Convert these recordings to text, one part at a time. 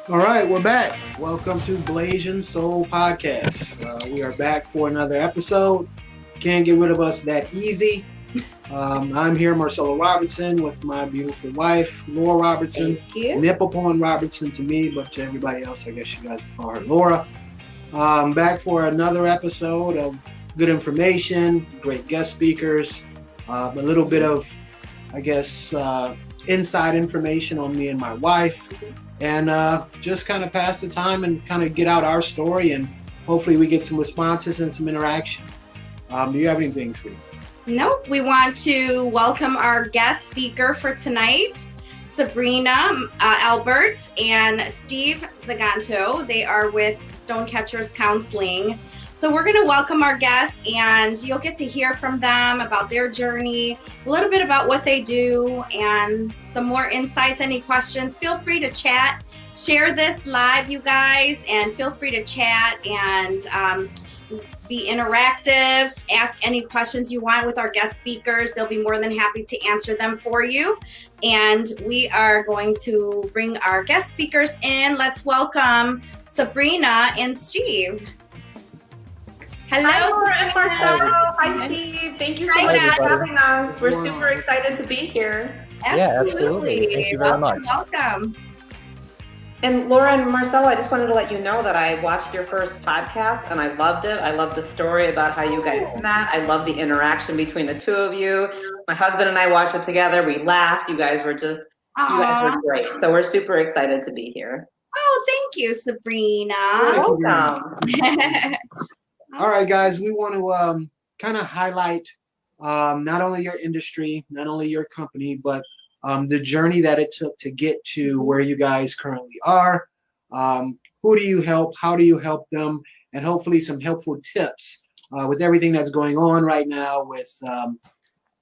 All right, we're back. Welcome to Blasian Soul Podcast. We are back for another episode. Can't get rid of us that easy. I'm here, Marcella Robertson, with my beautiful wife, Laura Robertson. Thank you. Nipple Robertson to me, but to everybody else, I guess you guys call her Laura. Back for another episode of good information, great guest speakers, a little bit of, I guess, inside information on me and my wife. And just kind of pass the time and kind of get out our story, and hopefully we get some responses and some interaction. Do you have anything, Sweet? Nope. We want to welcome our guest speaker for tonight, Sabrina Albert and Steve Ziganto. They are with Stonecatchers Counseling. So we're going to welcome our guests, and you'll get to hear from them about their journey, a little bit about what they do, and some more insights. Any questions, feel free to chat. Share this live, you guys, and feel free to chat and be interactive. Ask any questions you want with our guest speakers. They'll be more than happy to answer them for you. And we are going to bring our guest speakers in. Let's welcome Sabrina and Steve. Hello. Hi, Laura and Marcelo. Hi, Steve. Thank you so much for having us. We're super excited to be here. Absolutely. Thank you very much. Welcome. And Laura and Marcelo, I just wanted to let you know that I watched your first podcast and I loved it. I love the story about how you guys met. I love the interaction between the two of you. My husband and I watched it together. We laughed. You guys were great. So we're super excited to be here. Oh, thank you, Sabrina. You're welcome. All right, guys, we want to kind of highlight not only your industry, not only your company, but the journey that it took to get to where you guys currently are. Who do you help? How do you help them? And hopefully some helpful tips with everything that's going on right now with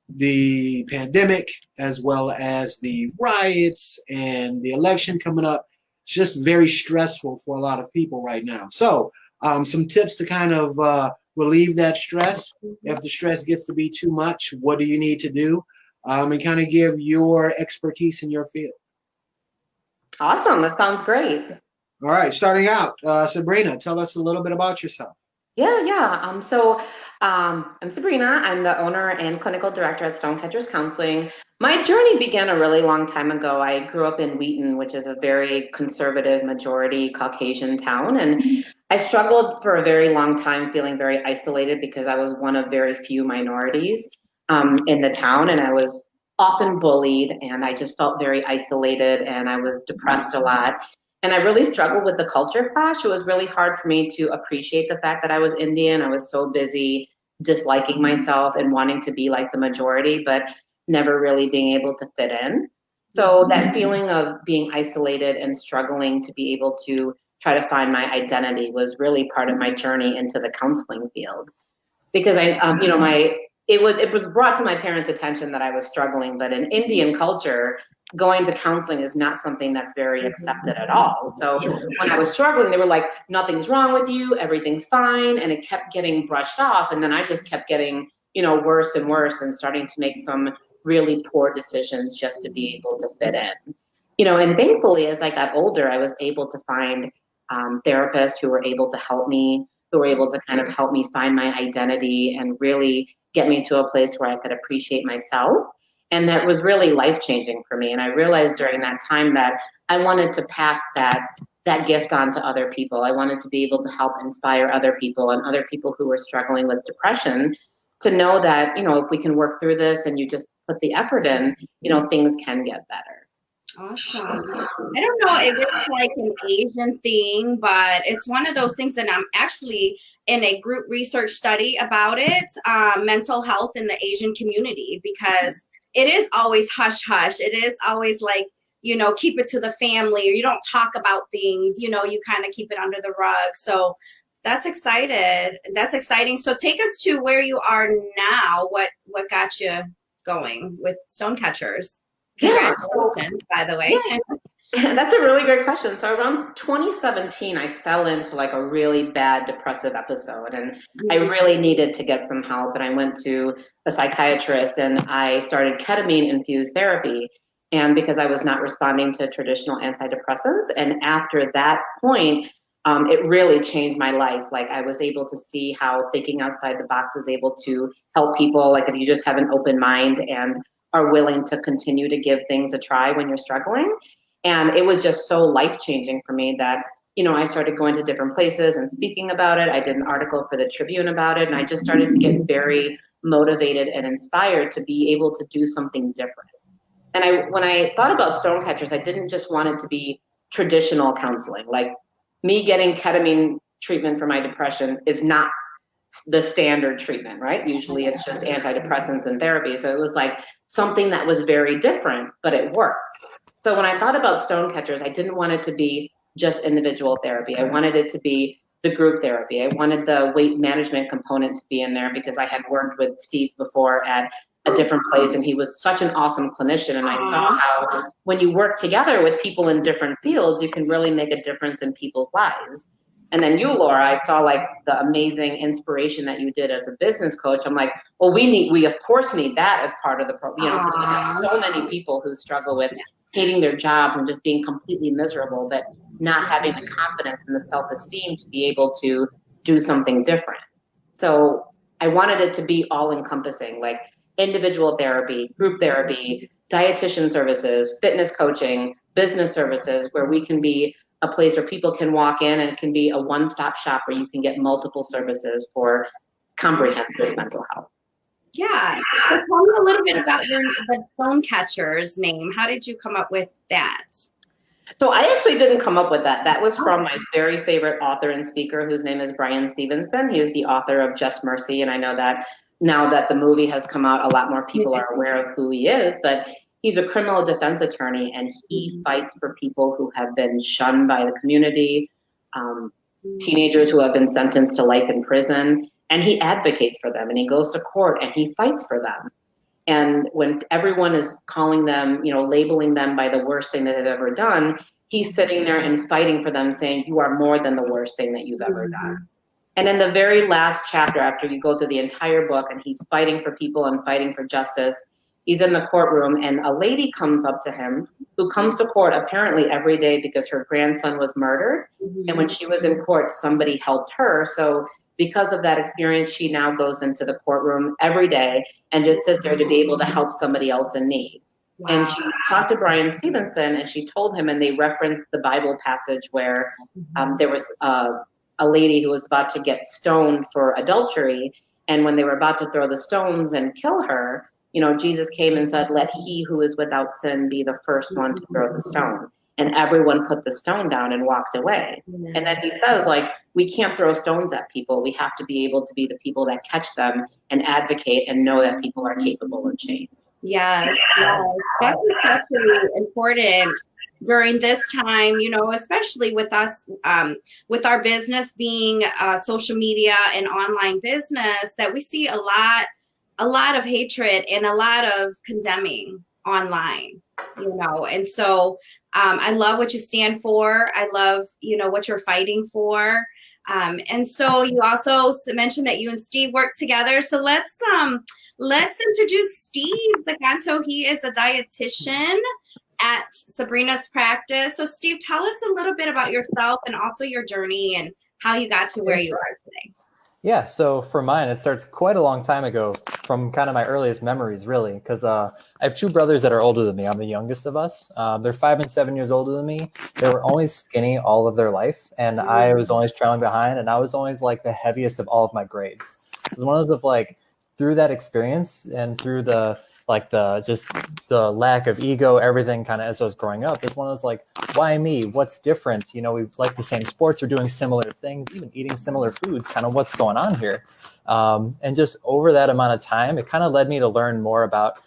the pandemic, as well as the riots and the election coming up. It's just very stressful for a lot of people right now. So some tips to kind of relieve that stress. If the stress gets to be too much, what do you need to do? And kind of give your expertise in your field. Awesome. That sounds great. All right, starting out, Sabrina, tell us a little bit about yourself. Yeah. I'm Sabrina. I'm the owner and clinical director at Stonecatchers Counseling. My journey began a really long time ago. I grew up in Wheaton, which is a very conservative majority Caucasian town. And I struggled for a very long time feeling very isolated because I was one of very few minorities in the town. And I was often bullied and I just felt very isolated and I was depressed a lot. And I really struggled with the culture clash. It was really hard for me to appreciate the fact that I was Indian. I was so busy disliking myself and wanting to be like the majority, but never really being able to fit in. So that feeling of being isolated and struggling to be able to try to find my identity was really part of my journey into the counseling field. Because it was brought to my parents' attention that I was struggling, but in Indian culture, going to counseling is not something that's very accepted at all. So when I was struggling, they were like, nothing's wrong with you, everything's fine. And it kept getting brushed off. And then I just kept getting, worse and worse and starting to make some really poor decisions just to be able to fit in. And thankfully, as I got older, I was able to find therapists who were able to help me, who were able to kind of help me find my identity and really get me to a place where I could appreciate myself. And that was really life-changing for me. And I realized during that time that I wanted to pass that gift on to other people. I wanted to be able to help inspire other people and other people who were struggling with depression to know that, if we can work through this and you just put the effort in, things can get better. Awesome. I don't know if it's like an Asian thing, but it's one of those things that I'm actually in a group research study about it, mental health in the Asian community, because it is always hush hush. It is always like, keep it to the family, or you don't talk about things, you kind of keep it under the rug. So that's exciting. So take us to where you are now. What got you going with Stonecatchers? Congratulations, by the way. Yeah. That's a really great question. So around 2017, I fell into like a really bad depressive episode and I really needed to get some help. And I went to a psychiatrist and I started ketamine infused therapy. and because I was not responding to traditional antidepressants. And after that point, it really changed my life. Like, I was able to see how thinking outside the box was able to help people. Like, if you just have an open mind and are willing to continue to give things a try when you're struggling. And it was just so life-changing for me that, you know, I started going to different places and speaking about it. I did an article for the Tribune about it, and I just started to get very motivated and inspired to be able to do something different. And when I thought about Stonecatchers, I didn't just want it to be traditional counseling. Like, me getting ketamine treatment for my depression is not the standard treatment, right? Usually it's just antidepressants and therapy. So it was like something that was very different, but it worked. So when I thought about Stonecatchers, I didn't want it to be just individual therapy. I wanted it to be the group therapy. I wanted the weight management component to be in there because I had worked with Steve before at a different place, and he was such an awesome clinician. And I saw how when you work together with people in different fields, you can really make a difference in people's lives. And then you, Laura, I saw like the amazing inspiration that you did as a business coach. I'm like, well, we of course need that as part of the program, you know, because we have so many people who struggle with hating their jobs and just being completely miserable, but not having the confidence and the self-esteem to be able to do something different. So I wanted it to be all encompassing, like individual therapy, group therapy, dietitian services, fitness coaching, business services, where we can be a place where people can walk in and it can be a one-stop shop where you can get multiple services for comprehensive mental health. Yeah. So tell me a little bit about the Stonecatchers name. How did you come up with that? So I actually didn't come up with that. That was from my very favorite author and speaker, whose name is Bryan Stevenson. He is the author of Just Mercy. And I know that now that the movie has come out, a lot more people are aware of who he is, but he's a criminal defense attorney, and he fights for people who have been shunned by the community, teenagers who have been sentenced to life in prison, and he advocates for them, and he goes to court and he fights for them. And when everyone is calling them, you know, labeling them by the worst thing that they've ever done, he's sitting there and fighting for them, saying, you are more than the worst thing that you've ever done. And in the very last chapter, after you go through the entire book and he's fighting for people and fighting for justice, he's in the courtroom and a lady comes up to him who comes to court apparently every day because her grandson was murdered. And when she was in court, somebody helped her. So because of that experience, she now goes into the courtroom every day and just sits there to be able to help somebody else in need. Wow. And she talked to Bryan Stevenson and she told him, and they referenced the Bible passage where there was a lady who was about to get stoned for adultery. And when they were about to throw the stones and kill her, you know, Jesus came and said, let he who is without sin be the first one to throw the stone. And everyone put the stone down and walked away. And then he says, like, we can't throw stones at people. We have to be able to be the people that catch them and advocate and know that people are capable of change. Yes, that's especially important during this time, you know, especially with us, with our business being social media and online business, that we see a lot of hatred and a lot of condemning online, you know. And so I love what you stand for. I love, you know, what you're fighting for. And so you also mentioned that you and Steve work together. So let's introduce Steve Ziganto. He is a dietitian at Sabrina's practice. So Steve, tell us a little bit about yourself and also your journey and how you got to where you are today. Yeah, so for mine, it starts quite a long time ago from kind of my earliest memories, really, because I have two brothers that are older than me. I'm the youngest of us. They're 5 and 7 years older than me. They were always skinny all of their life, and I was always trailing behind, and I was always like the heaviest of all of my grades. It was one of those of like, through that experience and through the lack of ego, everything kind of as I was growing up, it's one of those like, why me? What's different? You know, we like the same sports, we're doing similar things, even eating similar foods, kind of what's going on here. And just over that amount of time, it kind of led me to learn more about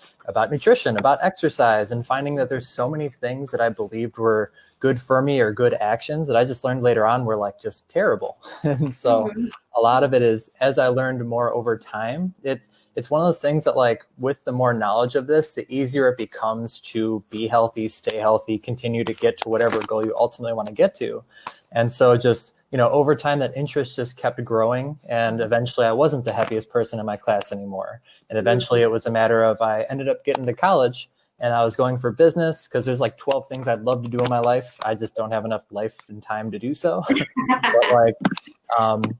nutrition, about exercise, and finding that there's so many things that I believed were good for me or good actions that I just learned later on were like just terrible. And so a lot of it is, as I learned more over time, it's one of those things that like with the more knowledge of this, the easier it becomes to be healthy, stay healthy, continue to get to whatever goal you ultimately want to get to. And so just, you know, over time that interest just kept growing, and eventually I wasn't the happiest person in my class anymore. And eventually it was a matter of I ended up getting to college and I was going for business because there's like 12 things I'd love to do in my life. I just don't have enough life and time to do so. But like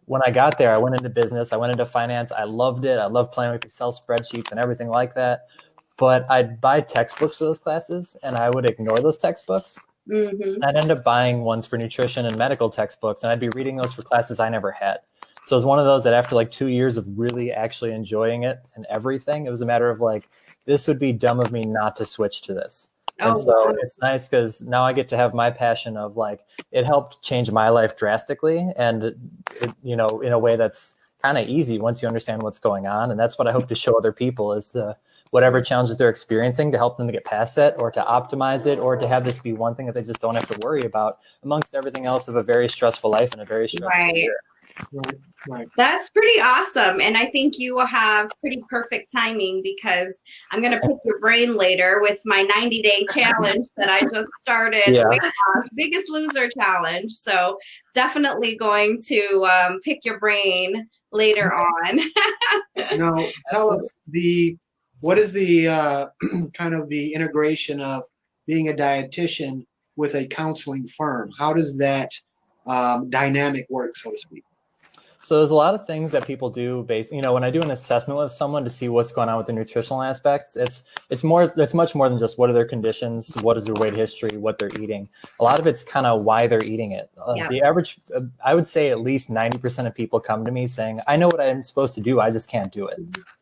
when I got there, I went into business, I went into finance. I loved it. I loved playing with Excel spreadsheets and everything like that. But I'd buy textbooks for those classes and I would ignore those textbooks. Mm-hmm. I'd end up buying ones for nutrition and medical textbooks, and I'd be reading those for classes I never had. So it was one of those that after like 2 years of really actually enjoying it and everything, it was a matter of like, this would be dumb of me not to switch to this. And so it's nice because now I get to have my passion of like, it helped change my life drastically. And, it, you know, in a way that's kind of easy once you understand what's going on. And that's what I hope to show other people is whatever challenges they're experiencing to help them to get past that or to optimize it or to have this be one thing that they just don't have to worry about amongst everything else of a very stressful life and a very stressful year. Right. That's pretty awesome. And I think you will have pretty perfect timing because I'm going to pick your brain later with my 90-day challenge that I just started. Yeah. Weight Loss Biggest Loser Challenge. So definitely going to pick your brain later on. Now, tell us what is the kind of the integration of being a dietitian with a counseling firm? How does that dynamic work, so to speak? So there's a lot of things that people do based, you know, when I do an assessment with someone to see what's going on with the nutritional aspects, it's much more than just what are their conditions, what is their weight history, what they're eating. A lot of it's kind of why they're eating it. Yeah. The average, I would say at least 90% of people come to me saying, I know what I'm supposed to do, I just can't do it.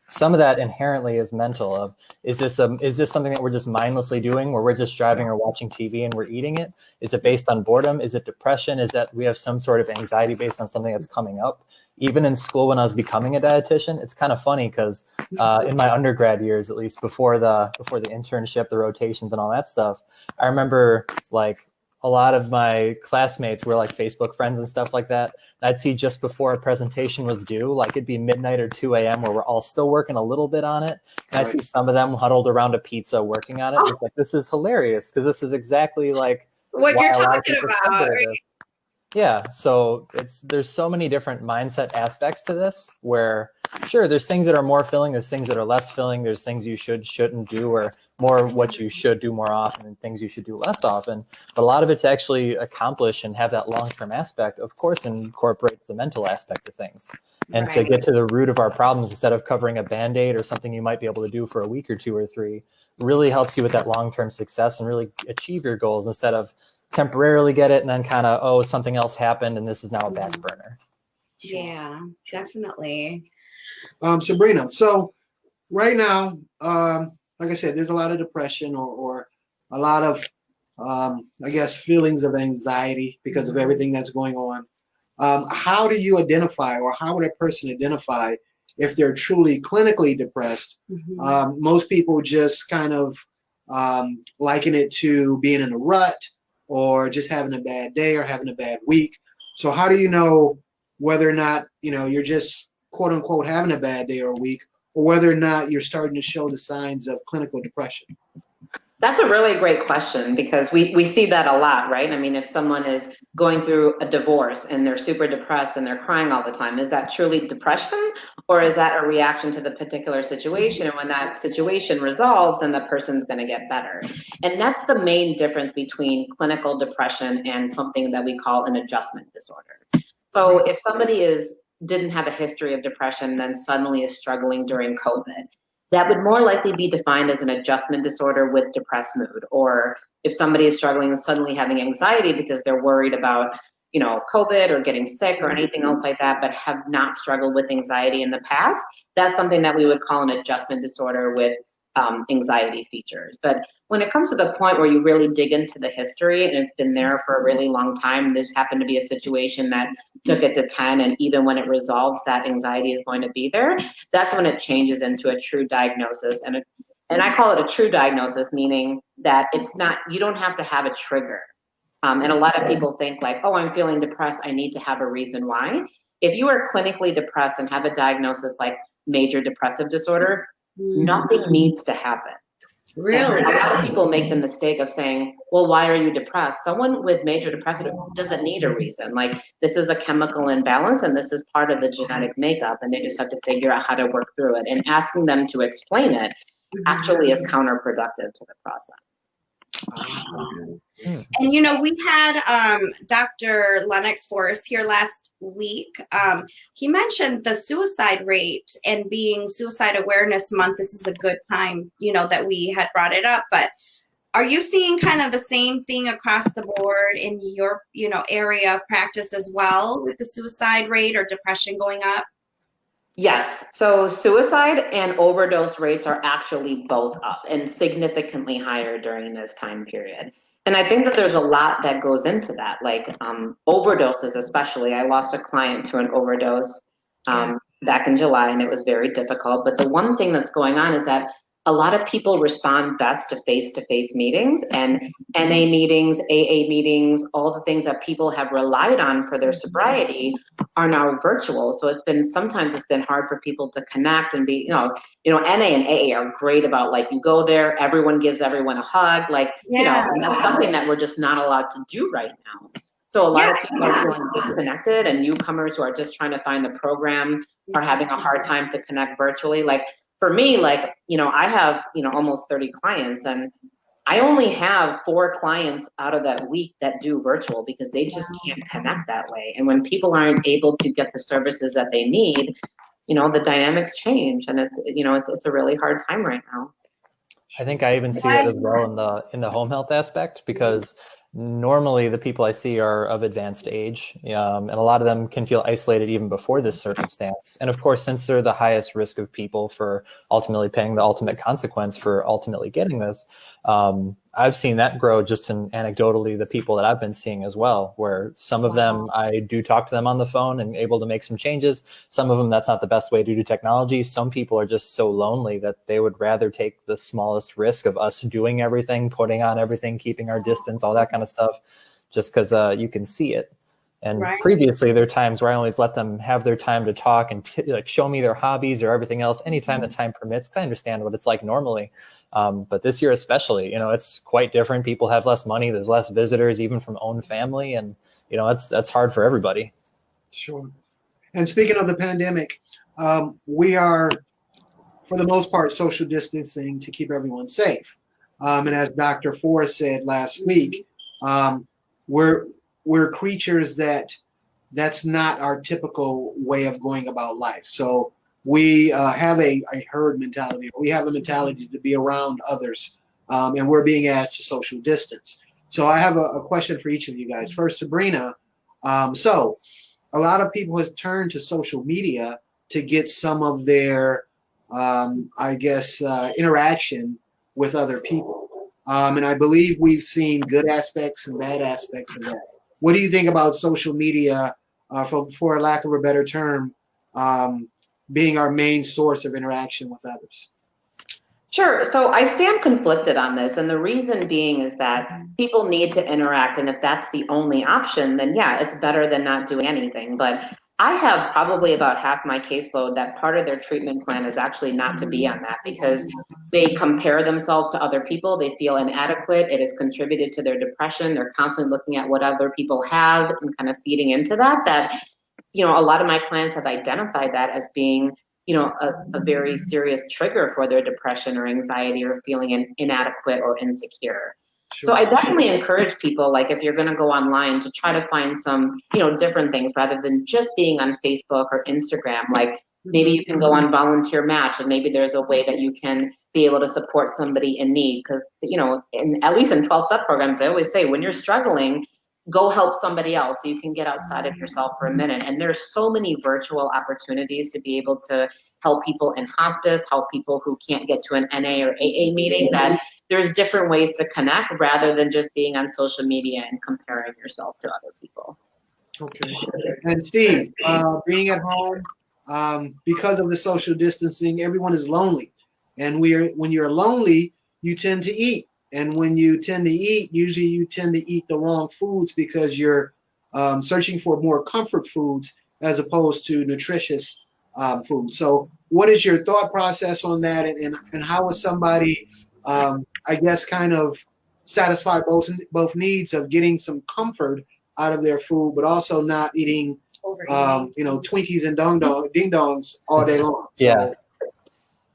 Some of that inherently is mental of, is this something that we're just mindlessly doing where we're just driving or watching TV and we're eating it? Is it based on boredom? Is it depression? Is that we have some sort of anxiety based on something that's coming up? Even in school when I was becoming a dietitian, it's kind of funny because in my undergrad years, at least before the internship, the rotations and all that stuff, I remember like a lot of my classmates were like Facebook friends and stuff like that. I'd see just before a presentation was due, like it'd be midnight or 2 a.m. where we're all still working a little bit on it. And I see some of them huddled around a pizza working on it. It's like, this is hilarious because this is exactly like what you're talking about. Right? Yeah, so there's so many different mindset aspects to this where, sure, there's things that are more filling, there's things that are less filling, there's things you shouldn't do, or more what you should do more often and things you should do less often. But a lot of it to actually accomplish and have that long-term aspect, of course, incorporates the mental aspect of things. And to get to the root of our problems instead of covering a Band-Aid or something you might be able to do for a week or 2 or 3, really helps you with that long-term success and really achieve your goals instead of temporarily get it and then kind of, oh, something else happened and this is now a back burner. Yeah, definitely. Sabrina, so right now, like I said, there's a lot of depression or a lot of, I guess, feelings of anxiety because of everything that's going on. How do you identify, or how would a person identify if they're truly clinically depressed? Most people just kind of liken it to being in a rut, or just having a bad day or having a bad week. So how do you know whether or not, you know, you're just quote unquote having a bad day or a week, or whether or not you're starting to show the signs of clinical depression? That's a really great question because we see that a lot, right? I mean, if someone is going through a divorce and they're super depressed and they're crying all the time, is that truly depression, or is that a reaction to the particular situation? And when that situation resolves, then the person's going to get better. And that's the main difference between clinical depression and something that we call an adjustment disorder. So if somebody didn't have a history of depression, then suddenly is struggling during COVID, that would more likely be defined as an adjustment disorder with depressed mood. Or if somebody is struggling and suddenly having anxiety because they're worried about, you know, COVID or getting sick or anything else like that, but have not struggled with anxiety in the past, that's something that we would call an adjustment disorder with anxiety features. But when it comes to the point where you really dig into the history and it's been there for a really long time, this happened to be a situation that took it to 10, and even when it resolves, that anxiety is going to be there, that's when it changes into a true diagnosis. And I call it a true diagnosis, meaning that it's not, you don't have to have a trigger. And a lot of people think like, oh, I'm feeling depressed, I need to have a reason why. If you are clinically depressed and have a diagnosis like major depressive disorder, nothing needs to happen. Really? A lot of people make the mistake of saying, well, why are you depressed? Someone with major depression doesn't need a reason. Like, this is a chemical imbalance and this is part of the genetic makeup, and they just have to figure out how to work through it. And asking them to explain it actually is counterproductive to the process. And we had Dr. Lennox Forrest here last week. He mentioned the suicide rate, and being Suicide Awareness Month, this is a good time, that we had brought it up. But are you seeing kind of the same thing across the board in your area of practice as well, with the suicide rate or depression going up? Yes. So suicide and overdose rates are actually both up and significantly higher during this time period. And I think that there's a lot that goes into that, like overdoses especially. I lost a client to an overdose back in July, and it was very difficult. But the one thing that's going on is that a lot of people respond best to face-to-face meetings, and NA meetings, AA meetings, all the things that people have relied on for their sobriety are now virtual. So sometimes it's been hard for people to connect and be, NA and AA are great about, like, you go there, everyone gives everyone a hug, and that's something that we're just not allowed to do right now. So a lot of people are feeling disconnected, and newcomers who are just trying to find the program are having a hard time to connect virtually. Like, for me, I have, almost 30 clients, and I only have 4 clients out of that week that do virtual because they just can't connect that way. And when people aren't able to get the services that they need, the dynamics change, and it's a really hard time right now. I think I even see it as well in the home health aspect, because normally the people I see are of advanced age, and a lot of them can feel isolated even before this circumstance. And of course, since they're the highest risk of people for ultimately paying the ultimate consequence for ultimately getting this, I've seen that grow just in anecdotally the people that I've been seeing as well, where some of them, I do talk to them on the phone and able to make some changes. Some of them, that's not the best way to do technology. Some people are just so lonely that they would rather take the smallest risk of us doing everything, putting on everything, keeping our distance, all that kind of stuff, just because you can see it. And previously, there are times where I always let them have their time to talk and show me their hobbies or everything else anytime the time permits, because I understand what it's like normally. But this year especially, it's quite different. People have less money. There's less visitors, even from own family. And, that's hard for everybody. Sure. And speaking of the pandemic, we are, for the most part, social distancing to keep everyone safe. And as Dr. Forrest said last week, we're creatures that's not our typical way of going about life. So we have a herd mentality. We have a mentality to be around others, and we're being asked to social distance. So I have a question for each of you guys. First, Sabrina. So a lot of people have turned to social media to get some of their, interaction with other people. And I believe we've seen good aspects and bad aspects of that. What do you think about social media, for a lack of a better term, being our main source of interaction with others? Sure. So I stand conflicted on this. And the reason being is that people need to interact. And if that's the only option, then it's better than not doing anything. But I have probably about half my caseload that part of their treatment plan is actually not to be on that, because they compare themselves to other people. They feel inadequate. It has contributed to their depression. They're constantly looking at what other people have and kind of feeding into that, a lot of my clients have identified that as being, a very serious trigger for their depression or anxiety or feeling inadequate or insecure. Sure. So I definitely encourage people, like, if you're going to go online, to try to find some, different things rather than just being on Facebook or Instagram. Like, maybe you can go on Volunteer Match, and maybe there's a way that you can be able to support somebody in need. Because, at least in 12-step programs, I always say, when you're struggling, go help somebody else so you can get outside of yourself for a minute. And there's so many virtual opportunities to be able to help people in hospice, help people who can't get to an NA or AA meeting, that there's different ways to connect rather than just being on social media and comparing yourself to other people. Okay. And Steve, being at home, because of the social distancing, everyone is lonely. And when you're lonely, you tend to eat. And when you tend to eat, usually you tend to eat the wrong foods because you're searching for more comfort foods as opposed to nutritious food. So what is your thought process on that? And how is somebody, kind of satisfy both needs of getting some comfort out of their food, but also not eating, Twinkies and ding dongs all day long? So, yeah.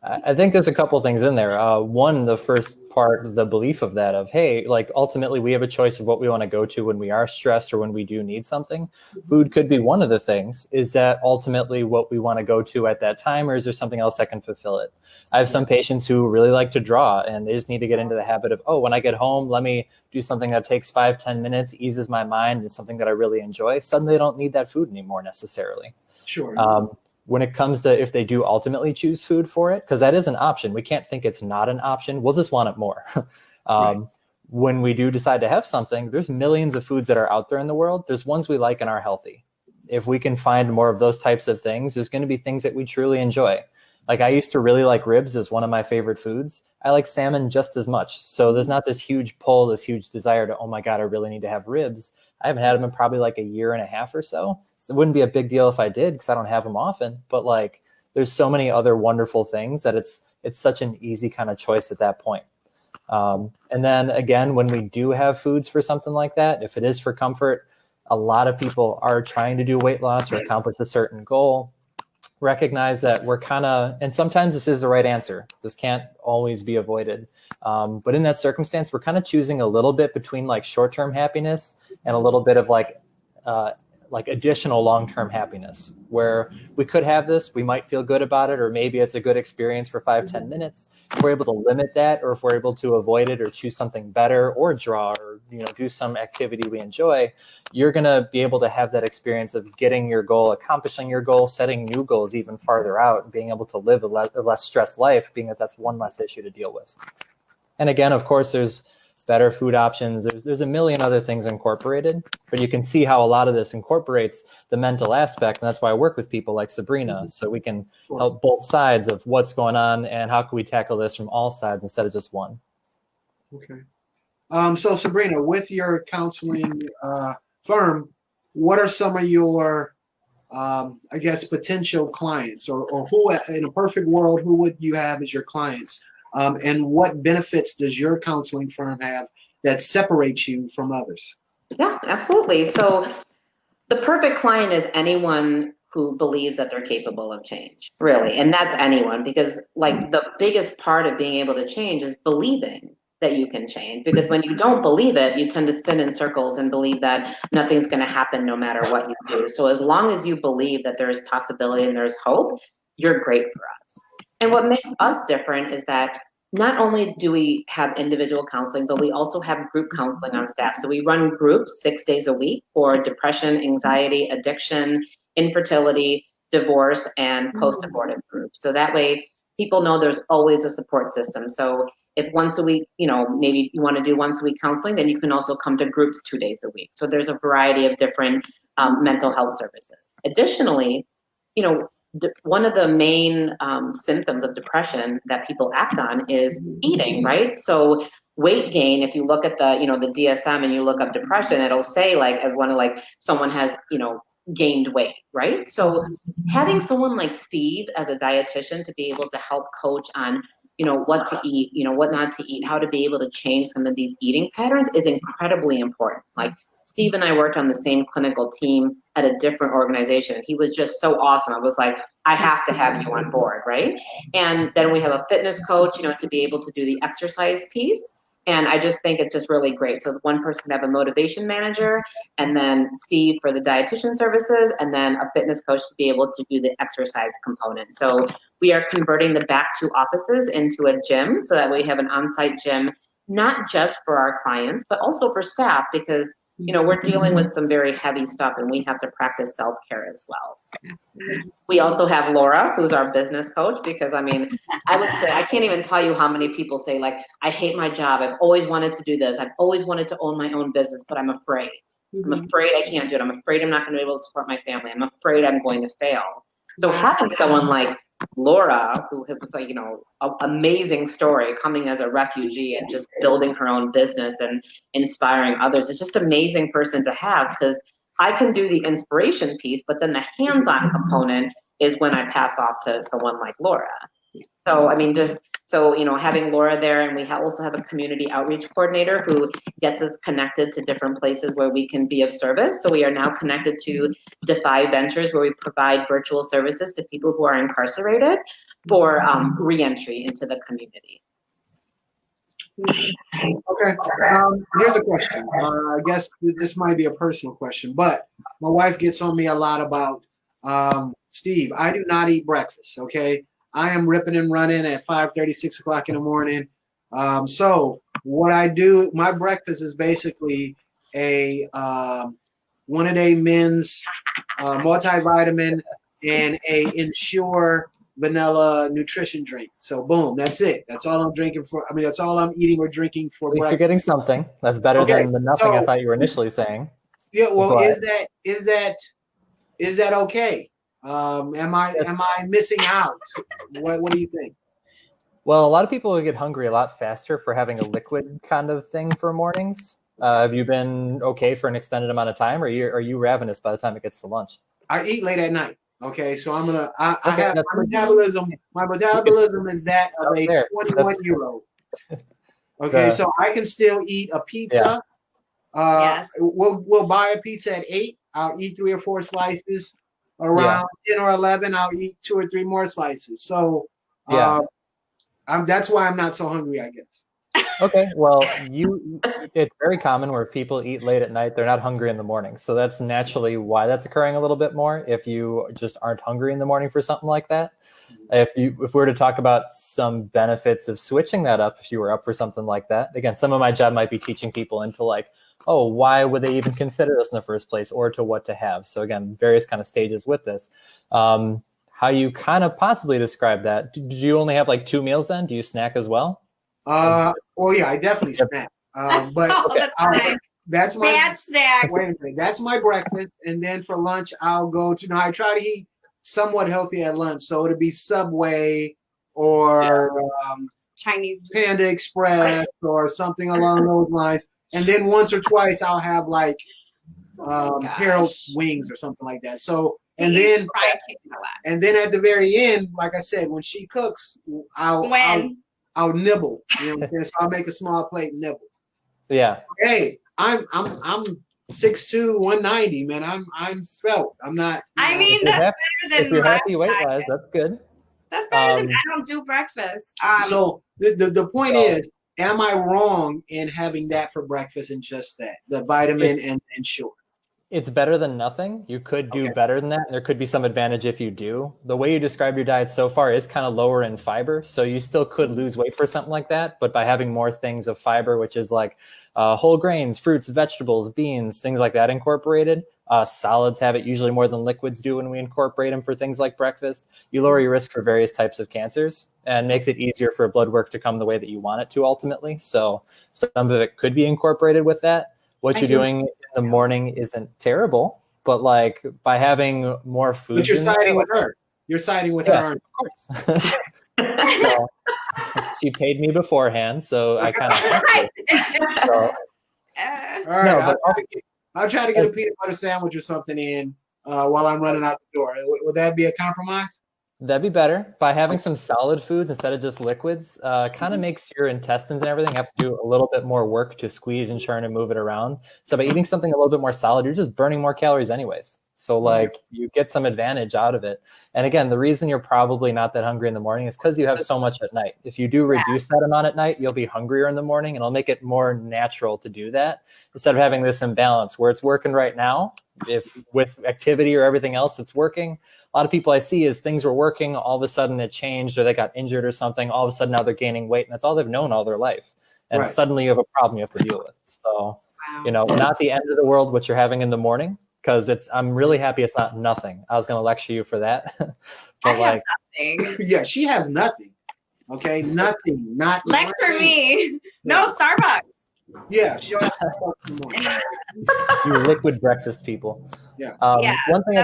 I think there's a couple things in there. One, the first part, the belief of that of, hey, like ultimately we have a choice of what we want to go to when we are stressed or when we do need something. Food could be one of the things. Is that ultimately what we want to go to at that time, or is there something else that can fulfill it? I have some patients who really like to draw and they just need to get into the habit of, oh, when I get home, let me do something that takes 5-10 minutes, eases my mind, and something that I really enjoy. Suddenly they don't need that food anymore necessarily. Sure. When it comes to if they do ultimately choose food for it, because that is an option. We can't think it's not an option. We'll just want it more. Right. When we do decide to have something, there's millions of foods that are out there in the world. There's ones we like and are healthy. If we can find more of those types of things, there's going to be things that we truly enjoy. Like I used to really like ribs as one of my favorite foods. I like salmon just as much. So there's not this huge pull, this huge desire to, oh my God, I really need to have ribs. I haven't had them in probably like a year and a half or so. It wouldn't be a big deal if I did because I don't have them often. But like there's so many other wonderful things that it's such an easy kind of choice at that point. And then again, when we do have foods for something like that, if it is for comfort, a lot of people are trying to do weight loss or accomplish a certain goal. Recognize that we're kind of, and sometimes this is the right answer. This can't always be avoided. But in that circumstance, we're kind of choosing a little bit between like short-term happiness and a little bit of like additional long-term happiness, where we could have this, we might feel good about it, or maybe it's a good experience for 5-10 minutes. If we're able to limit that, or if we're able to avoid it or choose something better or draw or do some activity we enjoy, you're going to be able to have that experience of getting your goal, accomplishing your goal, setting new goals even farther out, and being able to live a less stressed life, being that that's one less issue to deal with. And again, of course, there's better food options. There's a million other things incorporated, but you can see how a lot of this incorporates the mental aspect. And that's why I work with people like Sabrina, so we can help both sides of what's going on and how can we tackle this from all sides instead of just one. Okay. So Sabrina, with your counseling firm, what are some of your, I guess, potential clients, or who in a perfect world, who would you have as your clients? And what benefits does your counseling firm have that separates you from others? Yeah, absolutely. So the perfect client is anyone who believes that they're capable of change, really. And that's anyone, because like the biggest part of being able to change is believing that you can change. Because when you don't believe it, you tend to spin in circles and believe that nothing's going to happen no matter what you do. So as long as you believe that there's possibility and there's hope, you're great for us. And what makes us different is that not only do we have individual counseling, but we also have group counseling on staff. So we run groups 6 days a week for depression, anxiety, addiction, infertility, divorce, and post-abortive groups. So that way people know there's always a support system. So if once a week, maybe you want to do once a week counseling, then you can also come to groups 2 days a week. So there's a variety of different mental health services. Additionally, one of the main symptoms of depression that people act on is eating, right? So weight gain, if you look at the DSM and you look up depression, it'll say like as one of like someone has, gained weight, right? So having someone like Steve as a dietitian to be able to help coach on, what to eat, what not to eat, how to be able to change some of these eating patterns is incredibly important. Like Steve and I worked on the same clinical team at a different organization. He was just so awesome. I was like, I have to have you on board, right? And then we have a fitness coach, to be able to do the exercise piece. And I just think it's just really great. So one person can have a motivation manager, and then Steve for the dietitian services, and then a fitness coach to be able to do the exercise component. So we are converting the back 2 offices into a gym so that we have an on-site gym, not just for our clients, but also for staff, because we're dealing with some very heavy stuff and we have to practice self-care as well. We also have Laura, who's our business coach, because I would say, I can't even tell you how many people say like, I hate my job. I've always wanted to do this. I've always wanted to own my own business, but I'm afraid. I'm afraid I can't do it. I'm afraid I'm not going to be able to support my family. I'm afraid I'm going to fail. So having someone like Laura, who was like, an amazing story, coming as a refugee and just building her own business and inspiring others, is just an amazing person to have, because I can do the inspiration piece, but then the hands-on component is when I pass off to someone like Laura. So, just So, having Laura there, and we also have a community outreach coordinator who gets us connected to different places where we can be of service. So we are now connected to Defy Ventures, where we provide virtual services to people who are incarcerated for reentry into the community. Okay. Here's a question. I guess this might be a personal question, but my wife gets on me a lot about, Steve, I do not eat breakfast, okay? I am ripping and running at 5:30, 6 o'clock in the morning. So what I do, my breakfast is basically a one-a-day men's multivitamin and a Ensure vanilla nutrition drink. So boom, that's it. That's all I'm drinking for. I mean, that's all I'm eating or drinking for At least breakfast. you're getting something. That's better than the nothing I thought you were initially saying. Yeah, well, But is that okay? Am I missing out? What do you think? well, a lot of people will get hungry a lot faster for having a liquid kind of thing for mornings. Have you been okay for an extended amount of time, or are you ravenous by the time it gets to lunch? I eat late at night. Okay, so I Okay, have that's my metabolism. My metabolism is that of a There. 21-year-old. Okay, so I can still eat a pizza. Yes. We'll buy a pizza at 8. I'll eat 3 or 4 slices. Around 10 or 11, I'll eat 2 or 3 more slices. So that's why I'm not so hungry, I guess. Okay, well, it's very common where people eat late at night, they're not hungry in the morning. So that's naturally why that's occurring a little bit more if you just aren't hungry in the morning for something like that. If we were to talk about some benefits of switching that up, if you were up for something like that, again, some of my job might be teaching people into like, oh, why would they even consider this in the first place, or to what to have. So again, various kind of stages with this. How you kind of possibly describe that? Do you only have like 2 meals then? Do you snack as well? Oh yeah, I definitely snack. But that's my bad snack. Wait a minute, that's my breakfast, and then for lunch I'll go to. Now I try to eat somewhat healthy at lunch, so it'll be Subway or Chinese Panda Express or something along those lines. And then once or twice I'll have like Harold's wings or something like that. So and then at the very end, like I said, when she cooks, I'll nibble. You know what I'm saying? So I'll make a small plate and nibble. Yeah. Hey, I'm 6'2", 190, man. I'm svelte. I'm not. I mean, that's better than if you're happy weight-wise, that's good. That's better than I don't do breakfast. So the point is, am I wrong in having that for breakfast and just that, the vitamin and Ensure? It's better than nothing. You could do better than that. And there could be some advantage if you do. The way you describe your diet so far is kind of lower in fiber. So you still could lose weight for something like that. But by having more things of fiber, which is like whole grains, fruits, vegetables, beans, things like that incorporated. Solids have it usually more than liquids do when we incorporate them for things like breakfast. You lower your risk for various types of cancers and makes it easier for blood work to come the way that you want it to ultimately. So some of it could be incorporated with that. What you're doing in the morning isn't terrible, but like by having more food. But you're siding with her. You're siding with her. Of course. So, she paid me beforehand, so I kind of. So, all right, I'll try to get a peanut butter sandwich or something in while I'm running out the door. Would that be a compromise? That'd be better. By having some solid foods instead of just liquids, kind of makes your intestines and everything have to do a little bit more work to squeeze and churn and move it around. So by eating something a little bit more solid, you're just burning more calories anyways. So like you get some advantage out of it. And again, the reason you're probably not that hungry in the morning is because you have so much at night. If you do reduce that amount at night, you'll be hungrier in the morning, and it'll make it more natural to do that instead of having this imbalance where it's working right now. If with activity or everything else that's working, a lot of people I see is things were working, all of a sudden it changed or they got injured or something. All of a sudden now they're gaining weight, and that's all they've known all their life. And suddenly you have a problem you have to deal with. So, you know, not the end of the world what you're having in the morning, because I'm really happy it's not nothing. I was going to lecture you for that. But like, nothing. Yeah, she has nothing. Okay, nothing. Not lecture me. No Starbucks. Yeah, she'll have Starbucks in the morning. You liquid breakfast people. Yeah. One thing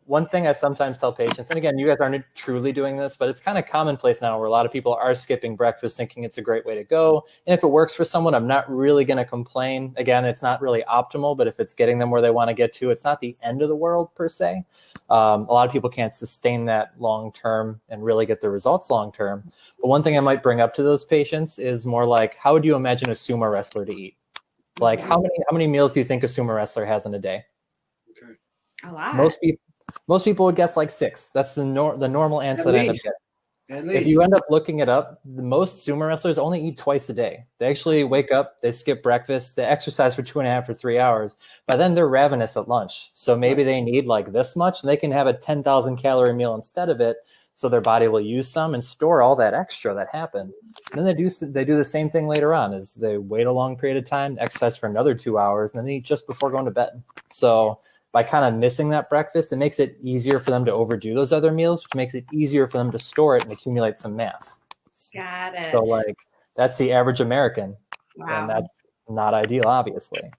one thing I sometimes tell patients, and again, you guys aren't truly doing this, but it's kind of commonplace now where a lot of people are skipping breakfast thinking it's a great way to go. And if it works for someone, I'm not really going to complain. Again, it's not really optimal, but if it's getting them where they want to get to, it's not the end of the world per se. A lot of people can't sustain that long term and really get the results long term. But one thing I might bring up to those patients is more like, how would you imagine a sumo wrestler to eat? Like how many meals do you think a sumo wrestler has in a day? Okay. A lot. Most people would guess like 6. That's the normal answer that I end up getting. At least. If you end up looking it up, the most sumo wrestlers only eat twice a day. They actually wake up, they skip breakfast, they exercise for 2.5 or 3 hours. By then they're ravenous at lunch. So maybe they need like this much and they can have a 10,000 calorie meal instead of it. So their body will use some and store all that extra that happened. And then they do the same thing later on is they wait a long period of time, exercise for another 2 hours, and then they eat just before going to bed. So by kind of missing that breakfast, it makes it easier for them to overdo those other meals, which makes it easier for them to store it and accumulate some mass. Got it. So like that's the average American. Wow. And that's not ideal, obviously.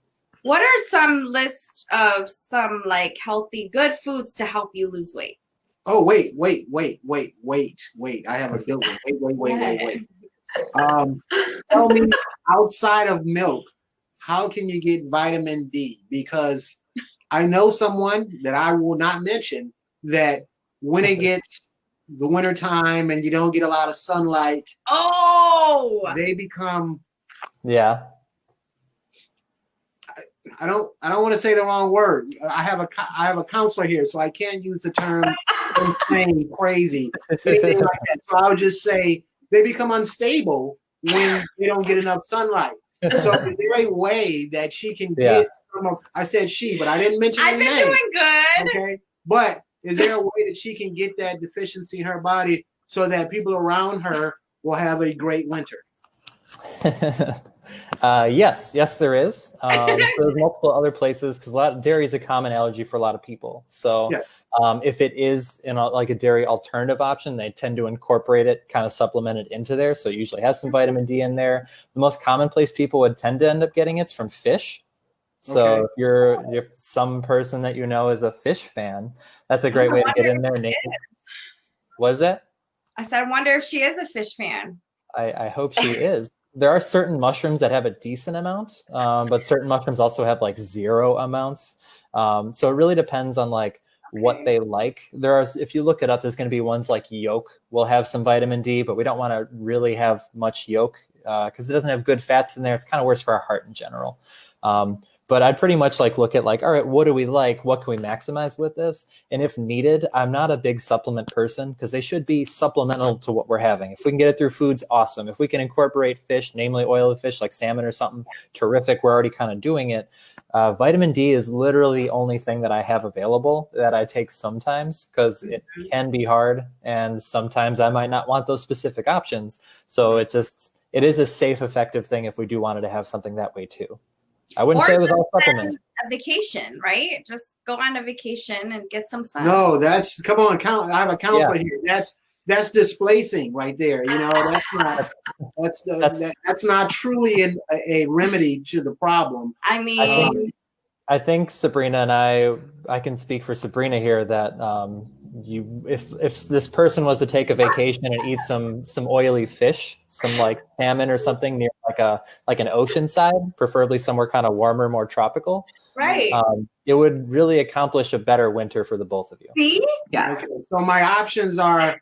What are some lists of some like healthy, good foods to help you lose weight? Oh, wait. I have a good one. Wait. Tell me, outside of milk, how can you get vitamin D? Because I know someone that I will not mention that when it gets the winter time and you don't get a lot of sunlight, they become. Yeah. I don't want to say the wrong word. I have a counselor here, so I can't use the term insane, crazy, anything like that. So I would just say they become unstable when they don't get enough sunlight. So is there a way that she can get some of, I said she, but I didn't mention I've any been name. doing good. Okay. But is there a way that she can get that deficiency in her body so that people around her will have a great winter? Yes, there is. There's multiple other places because dairy is a common allergy for a lot of people. So if it is like a dairy alternative option, they tend to incorporate it, kind of supplement it into there. So it usually has some vitamin D in there. The most common place people would tend to end up getting it's from fish. So if some person that you know is a fish fan, that's a great way to get in there. What is that? I said, I wonder if she is a fish fan. I hope she is. There are certain mushrooms that have a decent amount, but certain mushrooms also have like 0 amounts. So it really depends on like what they like. If you look it up, there's going to be ones like yolk will have some vitamin D, but we don't want to really have much yolk because it doesn't have good fats in there. It's kind of worse for our heart in general. But I'd pretty much like look at like, all right, what do we like? What can we maximize with this? And if needed, I'm not a big supplement person because they should be supplemental to what we're having. If we can get it through foods, awesome. If we can incorporate fish, namely oily fish like salmon or something, terrific. We're already kind of doing it. Vitamin D is literally the only thing that I have available that I take sometimes because it can be hard. And sometimes I might not want those specific options. So it is a safe, effective thing if we do wanted to have something that way too. I wouldn't say it was all supplements. A vacation, right? Just go on a vacation and get some sun. No, come on. I have a counselor here. That's displacing right there. You know, that's not truly a remedy to the problem. I mean, I think Sabrina and I can speak for Sabrina here that if this person was to take a vacation and eat some oily fish, some like salmon or something near like an ocean side, preferably somewhere kind of warmer, more tropical, right? It would really accomplish a better winter for the both of you. See? Yeah. Okay, so my options are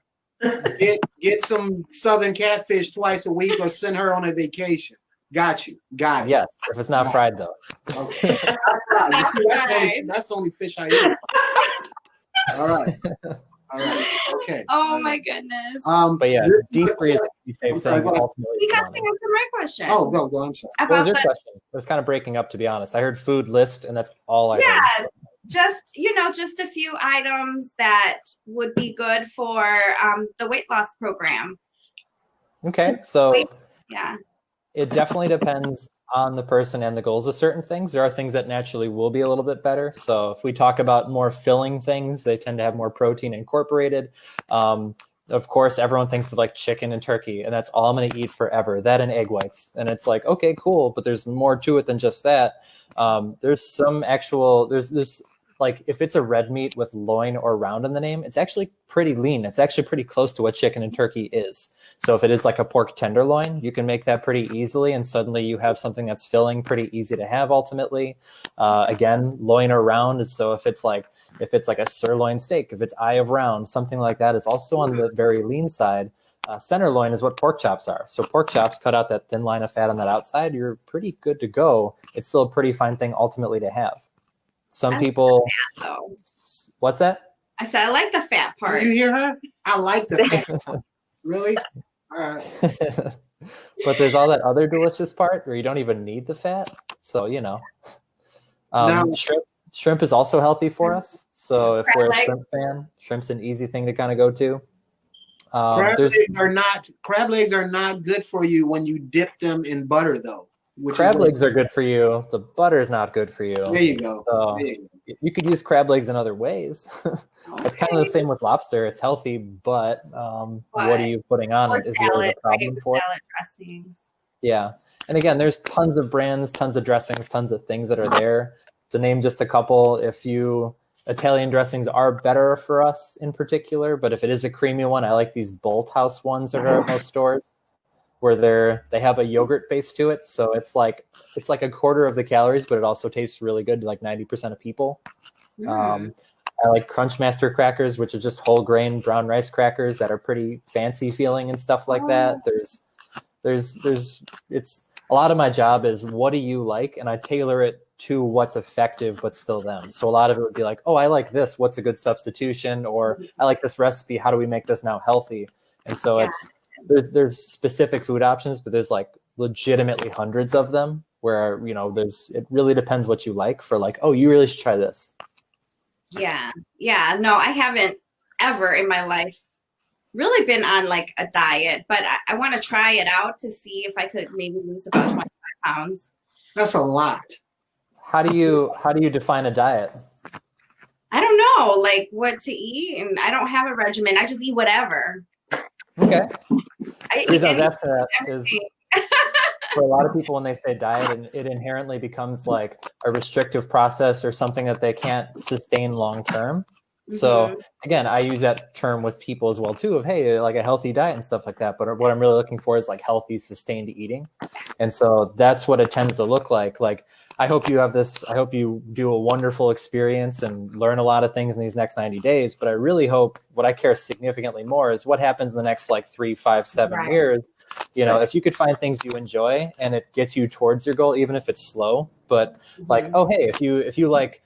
get some southern catfish twice a week or send her on a vacation. Got you. Got it. Yes, if it's not fried though. Okay. That's the only fish I eat. All right. Okay. Oh my goodness. But yeah, deep freeze is the safe thing. Ultimately, You got to answer my question. Oh, go. I'm sorry. What was your question? It was kind of breaking up, to be honest. I heard food list, and that's all I heard. Just a few items that would be good for the weight loss program. Okay, so yeah, it definitely depends on the person and the goals of certain things. There are things that naturally will be a little bit better. So if we talk about more filling things, they tend to have more protein incorporated. Of course, everyone thinks of like chicken and turkey, and that's all I'm going to eat forever, that and egg whites. And it's like, okay, cool, but there's more to it than just that. There's like if it's a red meat with loin or round in the name, it's actually pretty lean. It's actually pretty close to what chicken and turkey is. So if it is like a pork tenderloin, you can make that pretty easily, and suddenly you have something that's filling, pretty easy to have ultimately. Again, loin or round is, so if it's like a sirloin steak, if it's eye of round, something like that is also on the very lean side. Center loin is what pork chops are. So pork chops, cut out that thin line of fat on that outside, you're pretty good to go. It's still a pretty fine thing ultimately to have. Some people, Fat, what's that? I said I like the fat part. Did you hear her? I like the fat. Really? All right. But there's all that other delicious part where you don't even need the fat. So, you know, shrimp is also healthy for us. So if we're a shrimp fan, shrimp's an easy thing to kind of go to. Crab legs are not good for you when you dip them in butter, though. Crab legs are good for you. The butter is not good for you. There you go. So you could use crab legs in other ways. It's kind of the same with lobster. It's healthy, but what are you putting on it is really the problem for it. Salad dressings. Yeah. And again, there's tons of brands, tons of dressings, tons of things that are there. To name just a couple, Italian dressings are better for us in particular, but if it is a creamy one, I like these Bolthouse ones that are at most stores, where they have a yogurt base to it. So it's like a quarter of the calories, but it also tastes really good to like 90% of people. I like Crunchmaster crackers, which are just whole grain brown rice crackers that are pretty fancy feeling and stuff like that. It's a lot of my job is, what do you like? And I tailor it to what's effective, but still them. So a lot of it would be like, oh, I like this. What's a good substitution? Or I like this recipe. How do we make this now healthy? And so there's specific food options, but there's like legitimately hundreds of them where, you know, it really depends what you like for like, oh, you really should try this. Yeah. No, I haven't ever in my life really been on like a diet, but I want to try it out to see if I could maybe lose about 25 pounds. That's a lot. How do you define a diet? I don't know, like what to eat, and I don't have a regimen. I just eat whatever. Okay. The reason I was asking that is for a lot of people, when they say diet, it inherently becomes like a restrictive process or something that they can't sustain long term. So again, I use that term with people as well too, of, hey, like a healthy diet and stuff like that. But what I'm really looking for is like healthy, sustained eating. And so that's what it tends to look like. Like, I hope you do a wonderful experience and learn a lot of things in these next 90 days. But I really hope, what I care significantly more is what happens in the next like 3, 5, 7 years. You know, if you could find things you enjoy and it gets you towards your goal, even if it's slow, but like, oh, hey, if you like,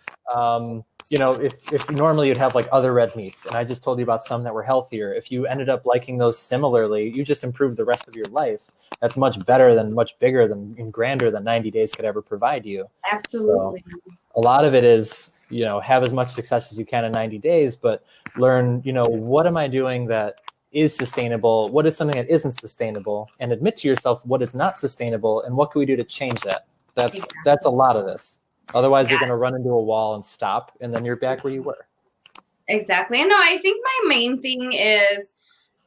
you know, if normally you'd have like other red meats, and I just told you about some that were healthier, if you ended up liking those similarly, you just improved the rest of your life. That's much better than, much bigger than, and grander than 90 days could ever provide you. Absolutely. So a lot of it is, you know, have as much success as you can in 90 days, but learn, you know, what am I doing that is sustainable? What is something that isn't sustainable? And admit to yourself what is not sustainable, and what can we do to change that? That's a lot of this. Otherwise, you're going to run into a wall and stop, and then you're back where you were. Exactly. And no, I think my main thing is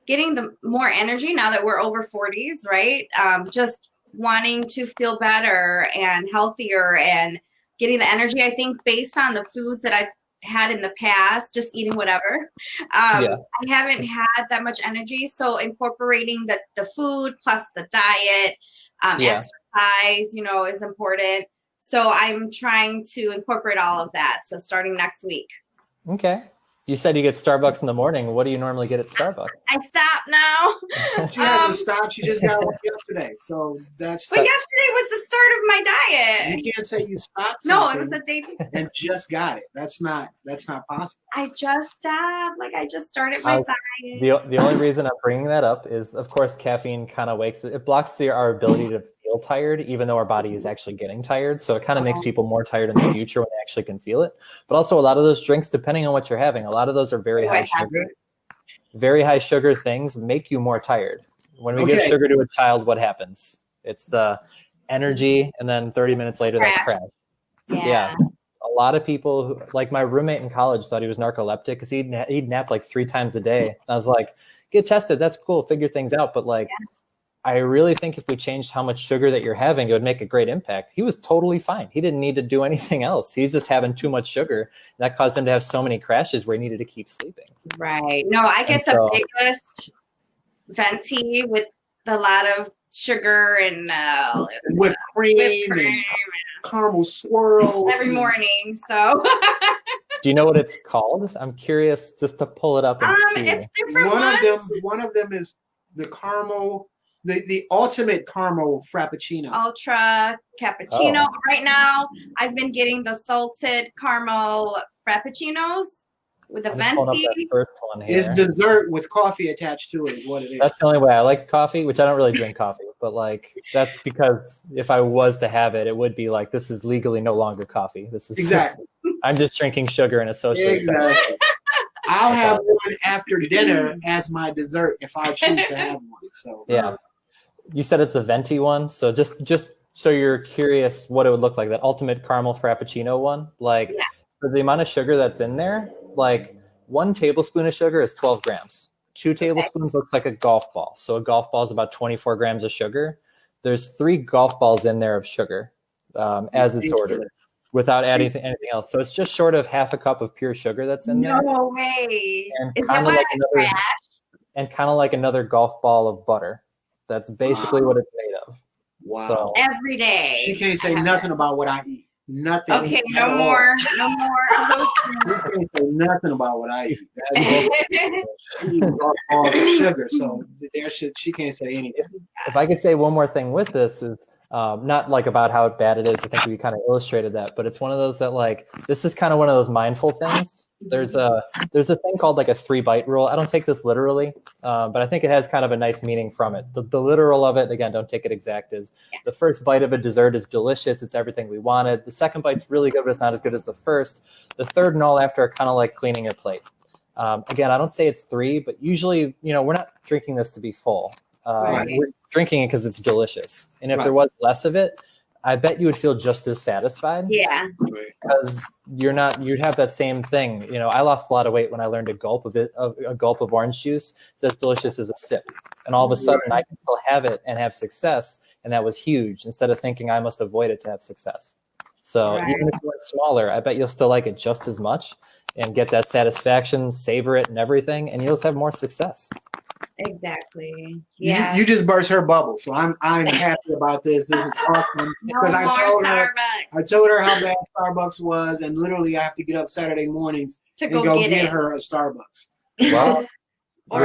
getting the more energy now that we're over 40s, right? Just wanting to feel better and healthier and getting the energy. I think based on the foods that I've had in the past, just eating whatever, I haven't had that much energy. So incorporating the food plus the diet, exercise, you know, is important. So I'm trying to incorporate all of that. So starting next week. Okay. You said you get Starbucks in the morning. What do you normally get at Starbucks? I stop now. She hasn't stopped. She just got one yesterday. So that's. But yesterday was the start of my diet. You can't say you stopped. No, it was the day before. And just got it. That's not possible. I just stopped. Like, I just started my diet. The only reason I'm bringing that up is, of course, caffeine kind of it blocks our ability to feel tired, even though our body is actually getting tired. So it kind of makes people more tired in the future when they actually can feel it. But also, a lot of those drinks, depending on what you're having, a lot of those are very high sugar. Very high sugar things make you more tired. When we give sugar to a child, what happens? It's the energy, and then 30 minutes later, they crash. Yeah. A lot of people, like my roommate in college, thought he was narcoleptic because he'd nap like 3 times a day. I was like, get tested. That's cool. Figure things out. But like, I really think if we changed how much sugar that you're having, it would make a great impact. He was totally fine. He didn't need to do anything else. He's just having too much sugar. That caused him to have so many crashes where he needed to keep sleeping. Right. No, I get the biggest venti with a lot of sugar and whipped cream and caramel swirls every morning. So do you know what it's called? I'm curious just to pull it up and see. It's different one of them is the caramel, the ultimate caramel frappuccino. Ultra cappuccino. Oh. Right now, I've been getting the salted caramel frappuccinos with the venti. First one here. It's dessert with coffee attached to it is what it is. That's the only way I like coffee, which I don't really drink coffee, but like that's because if I was to have it, it would be like, this is legally no longer coffee. This is exactly. I'm just drinking sugar in a social exactly. I'll have one after dinner as my dessert if I choose to have one. So yeah, you said it's the venti one, so just so you're curious what it would look like, that ultimate caramel frappuccino one, like for the amount of sugar that's in there, like 1 tablespoon of sugar is 12 grams. 2 tablespoons looks like a golf ball. So a golf ball is about 24 grams of sugar. There's 3 golf balls in there of sugar as it's ordered without adding anything else. So it's just short of half a cup of pure sugar that's in there. No way. And Is kind that of why like I crash? and kind of like another golf ball of butter. That's basically what it's made of. wow. So, Every day. She can't say nothing about what I eat. Nothing. Okay, no more. No more. She can't say nothing about what I eat. She eats all the sugar, so she can't say anything. if I could say one more thing with this is not like about how bad it is. I think we kind of illustrated that, but it's one of those that like, this is kind of one of those mindful things. There's a thing called like a 3-bite rule. I don't take this literally, but I think it has kind of a nice meaning from it. The literal of it, again, don't take it exact, is the first bite of a dessert is delicious. It's everything we wanted. The second bite's really good, but it's not as good as the first. The third and all after are kind of like cleaning your plate. Again, I don't say it's 3, but usually, we're not drinking this to be full. We're drinking it because it's delicious. And if there was less of it, I bet you would feel just as satisfied. Yeah. Because you'd have that same thing. I lost a lot of weight when I learned a gulp of orange juice. It's as delicious as a sip. And all of a sudden I can still have it and have success. And that was huge, instead of thinking I must avoid it to have success. So even if you went smaller, I bet you'll still like it just as much and get that satisfaction, savor it and everything, and you'll just have more success. Exactly. Yeah. You just burst her bubble, so I'm happy about this. This is awesome because I told her how bad Starbucks was, and literally I have to get up Saturday mornings to go get her a Starbucks. Well, or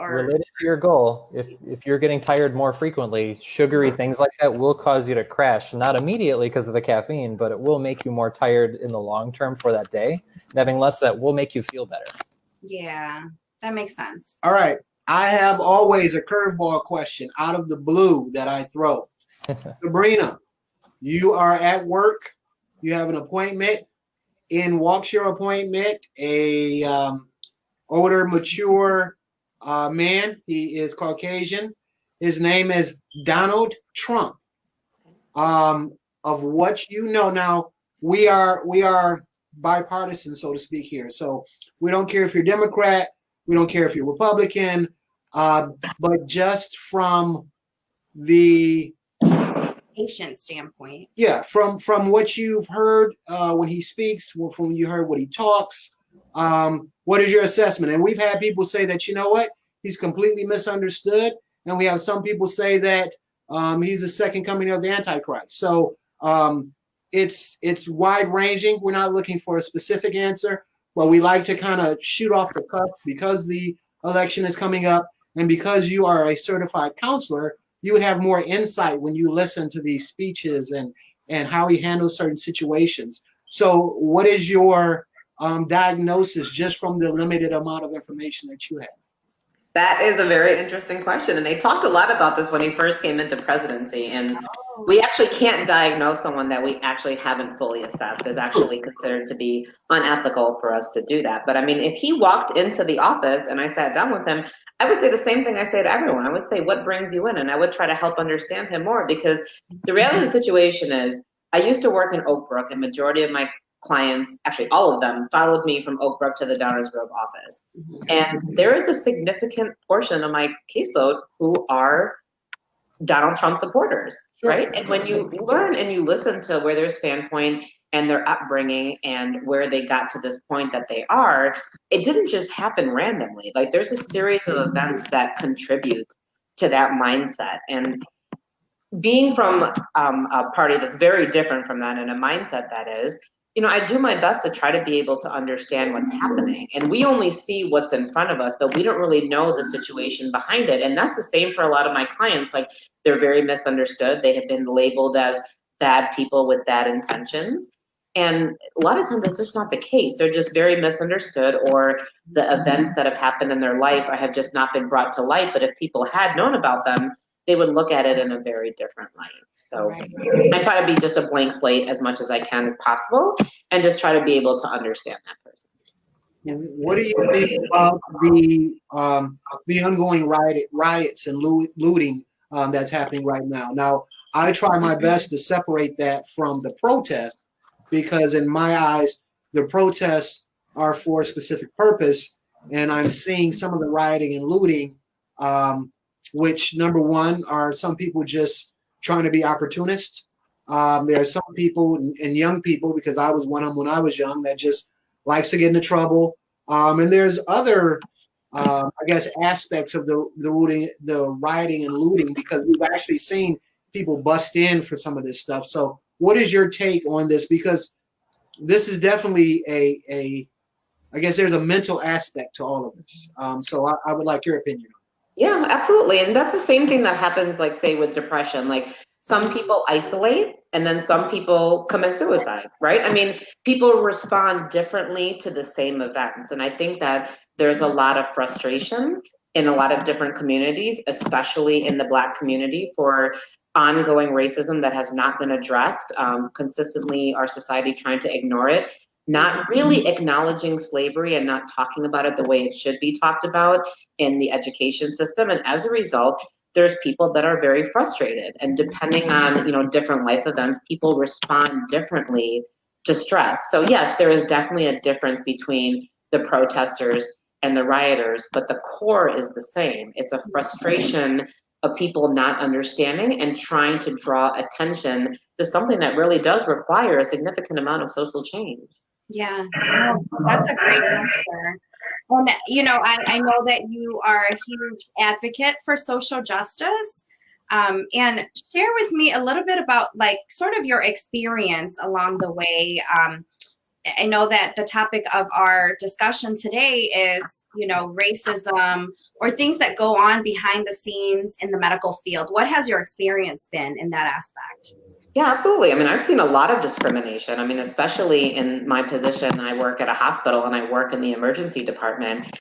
related to your goal, if you're getting tired more frequently, sugary things like that will cause you to crash. Not immediately because of the caffeine, but it will make you more tired in the long term for that day. And having less of that will make you feel better. Yeah. That makes sense. All right. I have always a curveball question out of the blue that I throw. Sabrina, you are at work. You have an appointment. In walks your appointment a older, mature man. He is Caucasian. His name is Donald Trump. Of what you know, now we are bipartisan, so to speak here. So we don't care if you're Democrat. We don't care if you're Republican, but just from the patient standpoint. Yeah, from what you've heard when he speaks, from you heard what he talks, what is your assessment? And we've had people say that, he's completely misunderstood. And we have some people say that he's the second coming of the Antichrist. So it's wide ranging. We're not looking for a specific answer. Well, we like to kind of shoot off the cuff because the election is coming up, and because you are a certified counselor, you would have more insight when you listen to these speeches and how he handles certain situations. So what is your diagnosis just from the limited amount of information that you have? That is a very interesting question. And they talked a lot about this when he first came into presidency. And we actually can't diagnose someone that we actually haven't fully assessed. Is actually considered to be unethical for us to do that. But I mean, if he walked into the office and I sat down with him, I would say the same thing I say to everyone. I would say, what brings you in? And I would try to help understand him more, because the reality of the situation is I used to work in Oak Brook, and majority of my clients, actually all of them, followed me from Oak Brook to the Downers Grove office. And there is a significant portion of my caseload who are Donald Trump supporters, right? And when you learn and you listen to where their standpoint and their upbringing and where they got to this point that they are, it didn't just happen randomly. Like there's a series of events that contribute to that mindset. And being from a party that's very different from that and a mindset that is, you know, I do my best to try to be able to understand what's happening. And we only see what's in front of us, but we don't really know the situation behind it. And that's the same for a lot of my clients. Like they're very misunderstood. They have been labeled as bad people with bad intentions. And a lot of times that's just not the case. They're just very misunderstood, or the events that have happened in their life have just not been brought to light. But if people had known about them, they would look at it in a very different light. So I try to be just a blank slate as much as I can as possible, and just try to be able to understand that person. What do you think about the ongoing riots and looting that's happening right now? Now, I try my best to separate that from the protest, because in my eyes, the protests are for a specific purpose, and I'm seeing some of the rioting and looting, which number one are some people just trying to be opportunists. There are some people and young people, because I was one of them when I was young, that just likes to get into trouble. And there's other, I guess, aspects of the rioting and looting, because we've actually seen people bust in for some of this stuff. So what is your take on this? Because this is definitely I guess there's a mental aspect to all of this. So I would like your opinion. Yeah, absolutely. And that's the same thing that happens, like, say, with depression. Like, some people isolate and then some people commit suicide, right? I mean, people respond differently to the same events. And I think that there's a lot of frustration in a lot of different communities, especially in the Black community, for ongoing racism that has not been addressed. Consistently, our society trying to ignore it, not really acknowledging slavery and not talking about it the way it should be talked about in the education system. And as a result, there's people that are very frustrated, and depending on, you know, different life events, people respond differently to stress. So yes, there is definitely a difference between the protesters and the rioters, but the core is the same. It's a frustration of people not understanding and trying to draw attention to something that really does require a significant amount of social change. Yeah, that's a great answer. And, you know, I know that you are a huge advocate for social justice. And share with me a little bit about, like, sort of your experience along the way. I know that the topic of our discussion today is, you know, racism or things that go on behind the scenes in the medical field. What has your experience been in that aspect? Yeah, absolutely. I mean, I've seen a lot of discrimination. I mean, especially in my position, I work at a hospital and I work in the emergency department.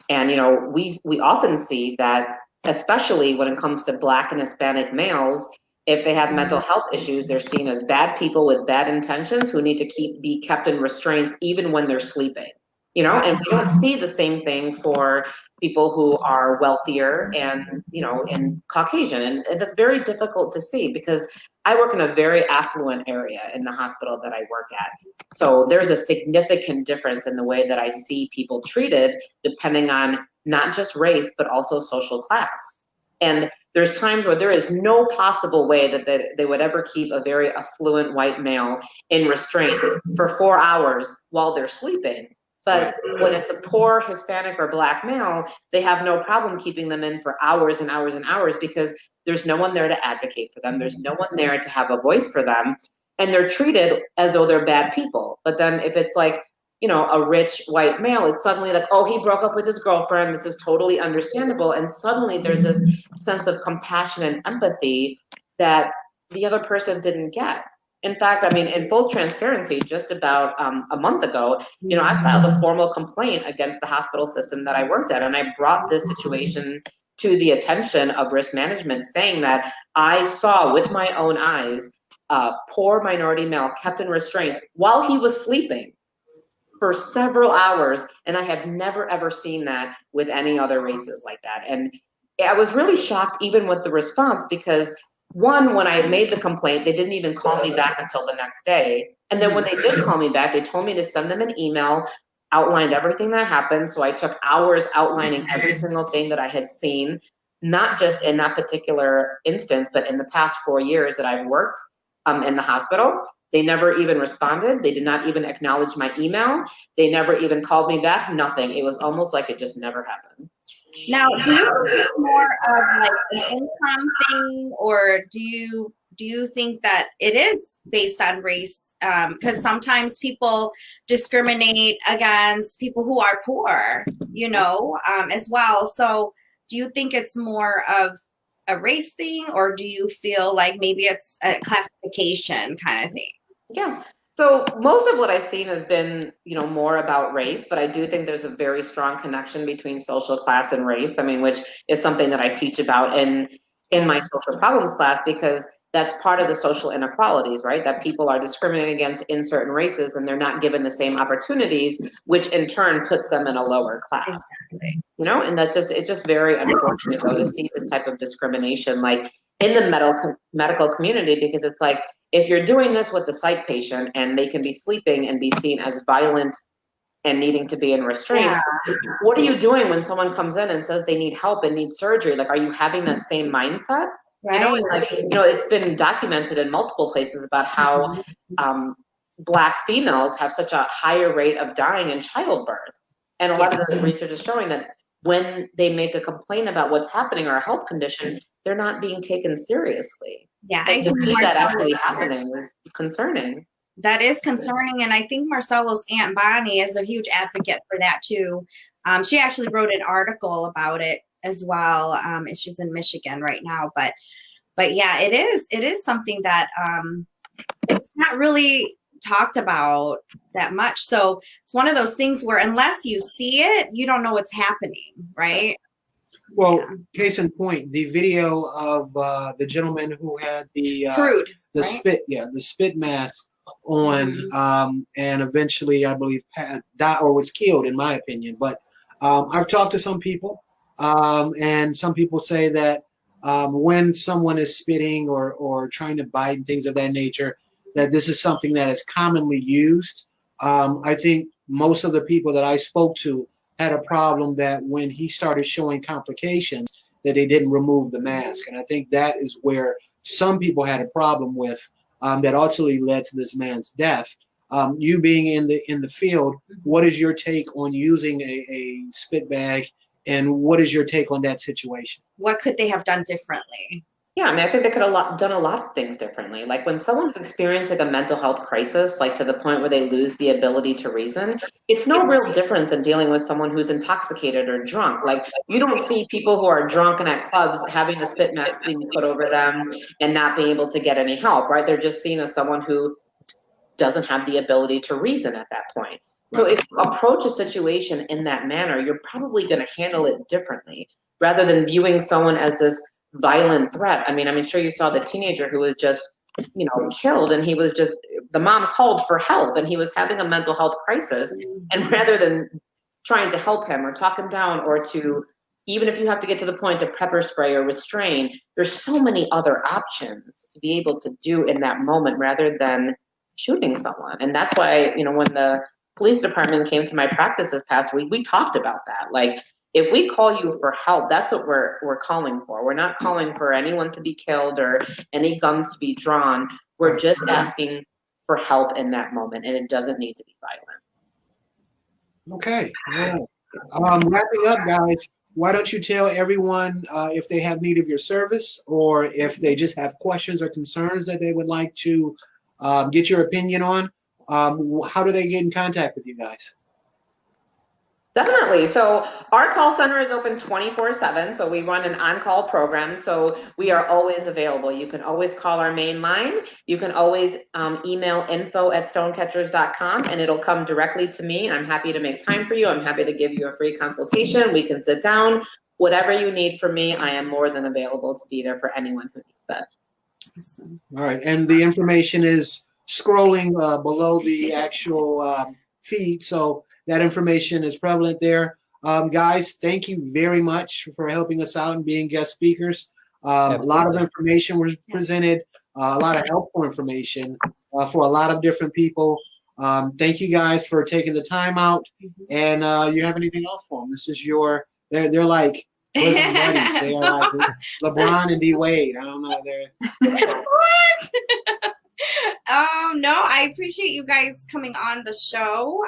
And, you know, we often see that, especially when it comes to Black and Hispanic males, if they have mental health issues, they're seen as bad people with bad intentions who need to be kept in restraints even when they're sleeping. You know, and we don't see the same thing for people who are wealthier and, you know, and Caucasian. And that's very difficult to see, because I work in a very affluent area in the hospital that I work at. So there's a significant difference in the way that I see people treated, depending on not just race, but also social class. And there's times where there is no possible way that they would ever keep a very affluent white male in restraints for 4 hours while they're sleeping. But when it's a poor Hispanic or Black male, they have no problem keeping them in for hours and hours and hours, because there's no one there to advocate for them. There's no one there to have a voice for them. And they're treated as though they're bad people. But then if it's like, you know, a rich white male, it's suddenly like, oh, he broke up with his girlfriend. This is totally understandable. And suddenly there's this sense of compassion and empathy that the other person didn't get. In fact, I mean, in full transparency, just about a month ago, you know, I filed a formal complaint against the hospital system that I worked at. And I brought this situation to the attention of risk management, saying that I saw with my own eyes a poor minority male kept in restraints while he was sleeping for several hours. And I have never, ever seen that with any other races like that. And I was really shocked even with the response, because one, when I made the complaint, they didn't even call me back until the next day. And then when they did call me back, they told me to send them an email, outlined everything that happened. So I took hours outlining every single thing that I had seen, not just in that particular instance, but in the past 4 years that I've worked in the hospital. They never even responded. They did not even acknowledge my email. They never even called me back, nothing. It was almost like it just never happened. Now, do you think it's more of like an income thing, or do you think that it is based on race? Because sometimes people discriminate against people who are poor, as well. So do you think it's more of a race thing, or do you feel like maybe it's a classification kind of thing? Yeah. So most of what I've seen has been, more about race, but I do think there's a very strong connection between social class and race. I mean, which is something that I teach about in my social problems class, because that's part of the social inequalities, right? That people are discriminated against in certain races and they're not given the same opportunities, which in turn puts them in a lower class. Exactly. And it's just very unfortunate though to see this type of discrimination like in the medical community, because it's like, if you're doing this with the psych patient and they can be sleeping and be seen as violent and needing to be in restraints, what are you doing when someone comes in and says they need help and need surgery? Like, are you having that same mindset? Right. It's been documented in multiple places about how Black females have such a higher rate of dying in childbirth. And a lot of the research is showing that when they make a complaint about what's happening or a health condition, they're not being taken seriously. Yeah, and to see that actually happening is concerning. That is concerning, and I think Marcelo's Aunt Bonnie is a huge advocate for that too. She actually wrote an article about it as well. And she's in Michigan right now, but yeah, it is something that it's not really talked about that much. So it's one of those things where unless you see it, you don't know what's happening, right? Well, case in point, the video of the gentleman who had the crude, the right? the spit mask on, and eventually, I believe, died or was killed, in my opinion. But I've talked to some people, and some people say that when someone is spitting or trying to bite and things of that nature, that this is something that is commonly used. I think most of the people that I spoke to had a problem that when he started showing complications, that they didn't remove the mask. And I think that is where some people had a problem with, that ultimately led to this man's death. You being in the field, what is your take on using a spit bag, and what is your take on that situation? What could they have done differently? Yeah, I mean, I think they could have done a lot of things differently. Like when someone's experiencing a mental health crisis, like to the point where they lose the ability to reason, it's no real difference than dealing with someone who's intoxicated or drunk. Like you don't see people who are drunk and at clubs having the spit mask being put over them and not being able to get any help, right? They're just seen as someone who doesn't have the ability to reason at that point. So if you approach a situation in that manner, you're probably going to handle it differently rather than viewing someone as this violent threat. I mean, I'm sure you saw the teenager who was just, killed, and he was just, the mom called for help and he was having a mental health crisis. And rather than trying to help him or talk him down, or to, even if you have to get to the point of pepper spray or restrain, there's so many other options to be able to do in that moment rather than shooting someone. And that's why, when the police department came to my practice this past week, we talked about that. Like, if we call you for help, that's what we're calling for. We're not calling for anyone to be killed or any guns to be drawn. We're just asking for help in that moment, and it doesn't need to be violent. Okay. Wrapping up, guys, why don't you tell everyone if they have need of your service, or if they just have questions or concerns that they would like to get your opinion on, how do they get in contact with you guys? Definitely. So our call center is open 24/7. So we run an on-call program. So we are always available. You can always call our main line. You can always email info@stonecatchers.com, and it'll come directly to me. I'm happy to make time for you. I'm happy to give you a free consultation. We can sit down. Whatever you need from me, I am more than available to be there for anyone who needs that. Awesome. All right. And the information is scrolling below the actual feed. So that information is prevalent there. Guys, thank you very much for helping us out and being guest speakers. A lot of Absolutely. information was presented, a lot of helpful information for a lot of different people. Thank you guys for taking the time out. And you have anything else for them? This is your, they're like bosom buddies. They are like LeBron and D Wade. I don't know. What? No, I appreciate you guys coming on the show.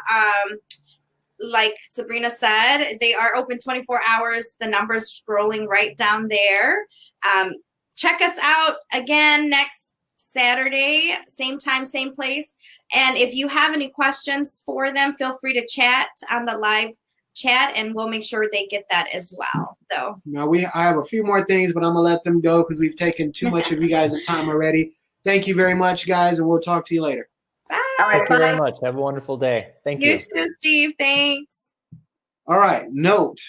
Like Sabrina said, they are open 24 hours. The number's scrolling right down there. Check us out again next Saturday, same time, same place. And if you have any questions for them, feel free to chat on the live chat, and we'll make sure they get that as well. So now I have a few more things, but I'm gonna let them go because we've taken too much of you guys' time already. Thank you very much, guys, and we'll talk to you later. bye. Thank you very much. Have a wonderful day. Thank you. You too, Steve. Thanks. All right. Note,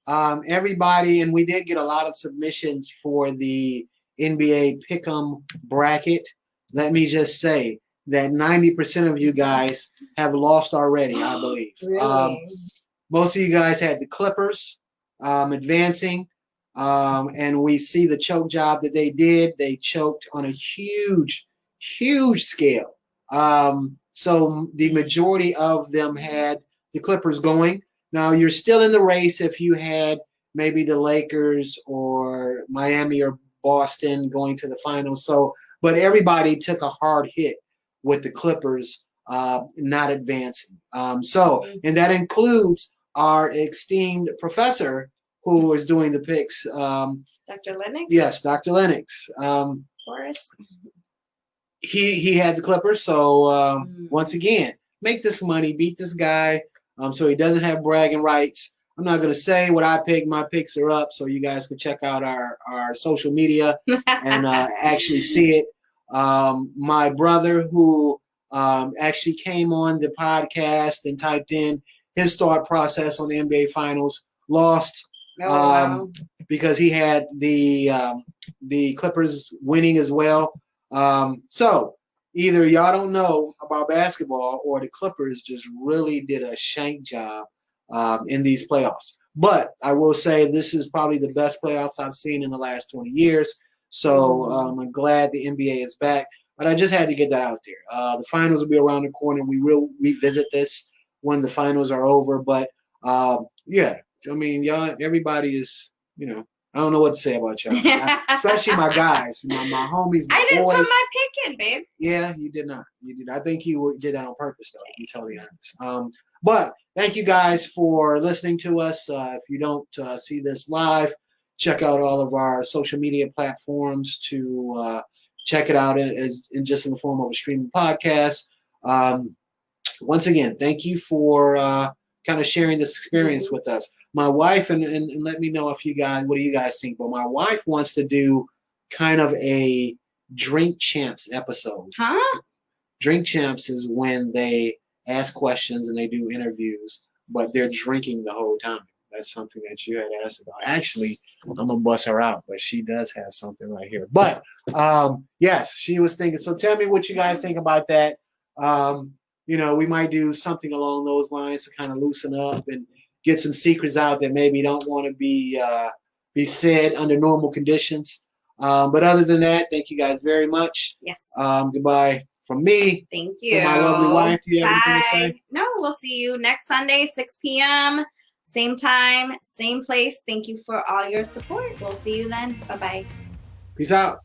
everybody, and we did get a lot of submissions for the NBA Pick'em bracket. Let me just say that 90% of you guys have lost already, I believe. Really? Most of you guys had the Clippers advancing, and we see the choke job that they did. They choked on a huge, huge scale. So the majority of them had the Clippers going. Now, you're still in the race if you had maybe the Lakers or Miami or Boston going to the finals. So, but everybody took a hard hit with the Clippers not advancing. And that includes our esteemed professor who is doing the picks. Dr. Lennox? Yes, Dr. Lennox. Forrest? He had the Clippers. So once again, make this money, beat this guy so he doesn't have bragging rights. I'm not going to say what I picked. My picks are up, so you guys can check out our social media and actually see it. My brother who actually came on the podcast and typed in his thought process on the NBA Finals, lost because he had the Clippers winning as well. So either y'all don't know about basketball or the Clippers just really did a shank job in these playoffs. But I will say this is probably the best playoffs I've seen in the last 20 years. So I'm glad the NBA is back. But I just had to get that out there. The finals will be around the corner. We will revisit this when the finals are over. But yeah, I mean, y'all, everybody is, I don't know what to say about y'all, especially my guys, my homies. I didn't boys. put my pick in, babe. Yeah, you did not. You did. I think you did that on purpose, though. To be totally honest. But thank you guys for listening to us. If you don't see this live, check out all of our social media platforms to check it out in the form of a streaming podcast. Once again, thank you for kind of sharing this experience with us. My wife, and let me know what do you guys think? But my wife wants to do kind of a Drink Champs episode. Huh? Drink Champs is when they ask questions and they do interviews, but they're drinking the whole time. That's something that you had asked about. Actually, I'm going to bust her out, but she does have something right here. But, yes, she was thinking. So tell me what you guys think about that. We might do something along those lines to kind of loosen up and get some secrets out that maybe don't want to be said under normal conditions. But other than that, thank you guys very much. Yes. Goodbye from me. Thank you. For my lovely wife. Do you have anything to say? No, we'll see you next Sunday, 6 p.m. Same time, same place. Thank you for all your support. We'll see you then. Bye-bye. Peace out.